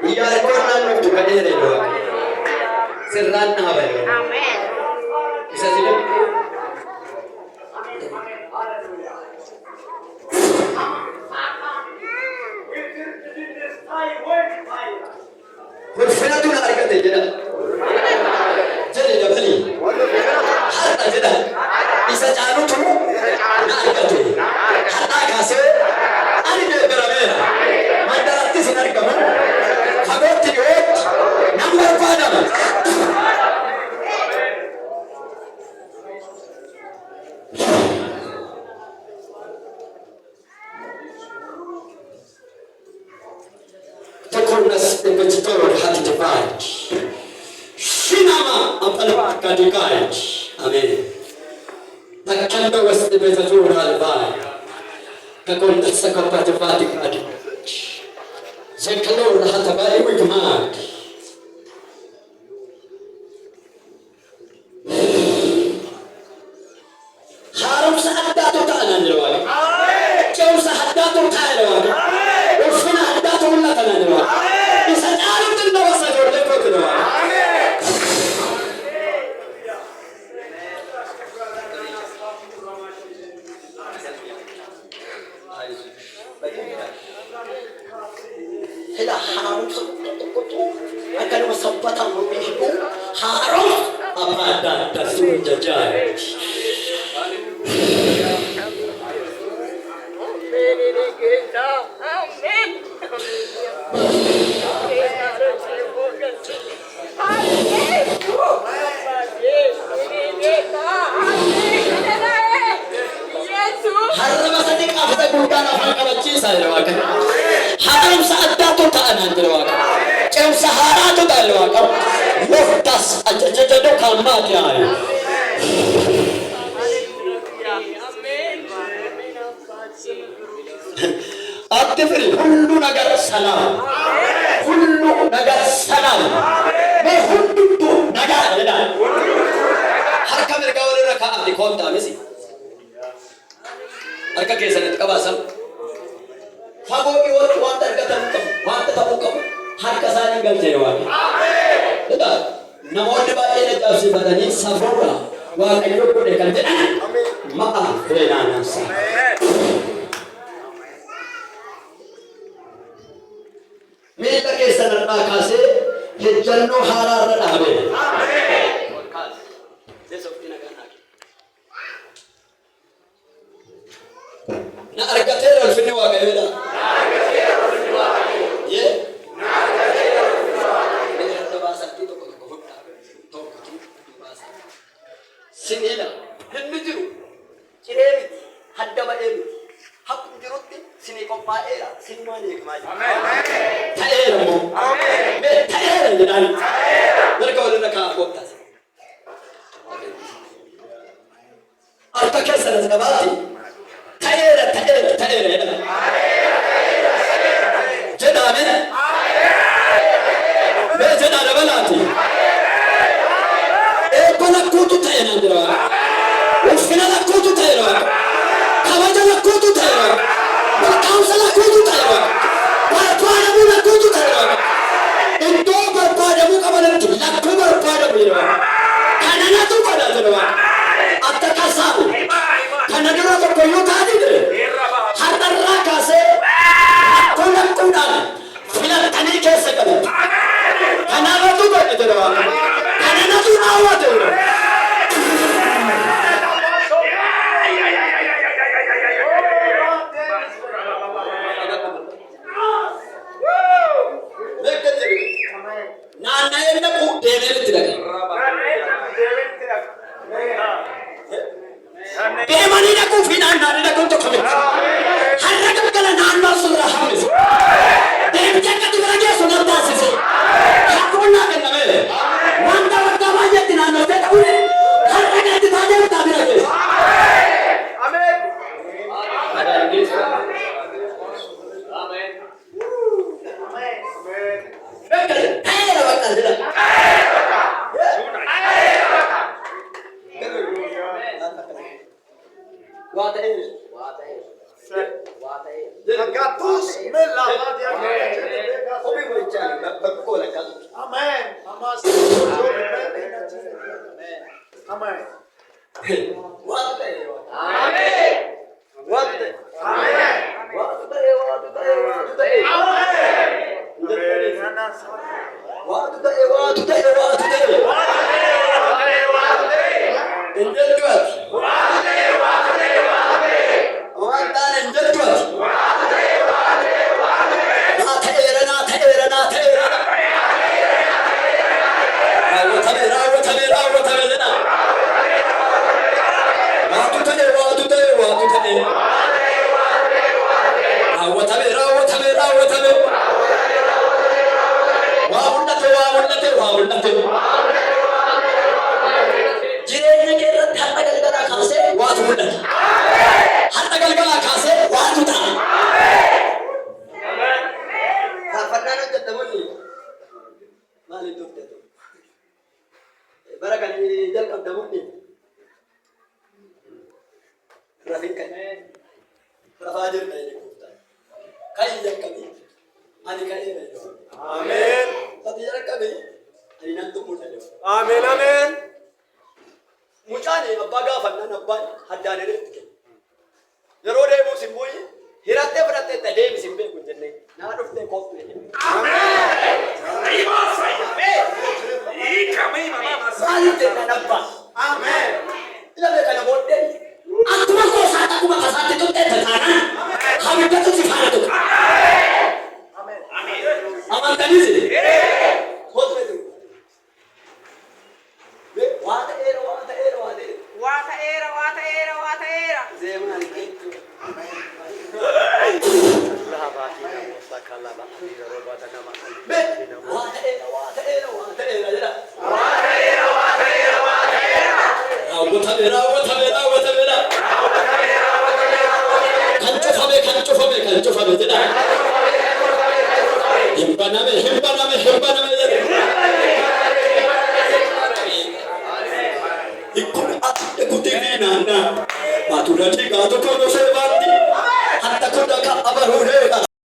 Iyyaarkoon nuti kadheere dha. Sirraan dhaabale. Amen. Isa silam. Ulfinatu na argate jedha. Jedhe dabali. Har'a jedha. Isa caalutu na argate. Har'a kaasee ani deebirameera. Mandaratti sin argamu. Fagootti dhiyootti nan barbaadama. Tekonas imbecitoro hati divide. Shinama apalwa kadikait. Amen. Takanda was imbecitoro halbai. Tekonas sakapati vati kadikait. Zekalor hatabai wikmad. Haram sahadda to ta'anan dirwali. Kau sahadda to ta'anan. Ufina hadda to ulla ta'anan dirwali. Isa alu tinda wasa jorde ko dirwali. Hela haram sekutu akan masabatan memihku haram apa dan dasun jajai. Haram sadik apa bukan apa kabaci saya wakan. Haram saat datu ta'anan dirwakan. Kau sahara tu dirwakan. Muhtas aja kalmat ya. Aktifri hullu nagar salam. Hullu nagar salam. Hullu nagar ledan. Harka mereka oleh rakaat di kota mesti. Harka kesan itu kabasam. Fago iwat wantar katam wantar tabukam harka saling galjewa. Betul. Namun debat ini jauh badani sabura. Wah kayu ko dekan jenak. Maaf renana sa. Mita kesan nakase hejjanno harar dhabe. Na argatero alfini wa gayeda. Ye? Na argatero alfini wa gayeda. Mere handa bahasa itu ko hutta. To bahasa. Sinila henni jiru. Ciremi hadda ba emi. Hakku jirutti sini ko paera sinmani kamaji. Amen. Taera mo. Amen. Me taera jiran. Taera. Mereka wala ka kotta. Arta kesa sabati. Taera. Jeda amen. Me jeda rabalati. Kola kutu taera ndira. Ufina la kutu taera. Kawaja la kutu taera. Wa kausa la kutu taera. Wa tuana mu la kutu taera. Ento berpada mu kabalan lakku berpada bira. Kanana tu pada jera. Atta kasabu. Kanana tu koyo tadi de. Harta rakase. Kudan. Filan tani kese kada. Kanana tu pada jera. Kanana tu awa jera. Nana enda ku devel tidaka. Bemani na ku finan na ku to khabe. Harra kam kala nan ma sura hamis. Dem jaka tu lagi sunata sese. Hakun na kan nabe. Wanda ba je tinan no te ure. Harra ka ti thade ta bira ke. Amen. Ada Inggris. Amen. Taera bakal jeda. Watae. Gatus Waatu ta'e waatu ta'e waatu ta'e. Injilchuati. Waan taane injilchuati. Naa ta'eera naa ta'eera naa ta'eera. Raawwatame raawwatame raawwatame jedha. Waatu ta'e waatu ta'e waatu ta'e. Raawwatame raawwatame raawwatame. Waa mul'ate waa mul'ate waa mul'ate. Jireenya kee irratti har'a galgalaa kaasee waatu mul'ata. Har'a galgalaa kaasee waatu ta'a. Faarfannaan hojjetamuun maaliif hojjetu? Bara kan jalqabdamuun rafin kan rafaa jirta jedhe gooftaan. Kan hin jalqabne ani ka'eera jedhu. Ameen. Ati jalqabe ani nan xumura jedhu. Ameen ameen. Mucaan abbaa gaafannaan abbaan addaan irratti kenna. Yeroo deemuus immoo hirattee fudhattee itti deebis hin beeku jennee naa dhuftee kooftuu jedhe. Ameen. Maaliif jennaan abbaa? Ameen. Ilaalee kana booddee akkuma goosaatti akkuma kasaatti tuttee taataanaan habibbatu si faana tuqa. Amantanii si kooftuu jedhu. Waa ta'eera waa ta'eera waa ta'eera. Waa ta'eera waa ta'eera waa ta'eera. Zeemaan keetu. Waa ta'eera waa ta'eera waa ta'eera jedha. Waa ta'eera waa ta'eera waa ta'eera. Raawwatame raawwatame raawwatame jedha. Kan cufame jedha. Hin baname jedha. Écoutez, nana, ma tu l'as dit, quand tu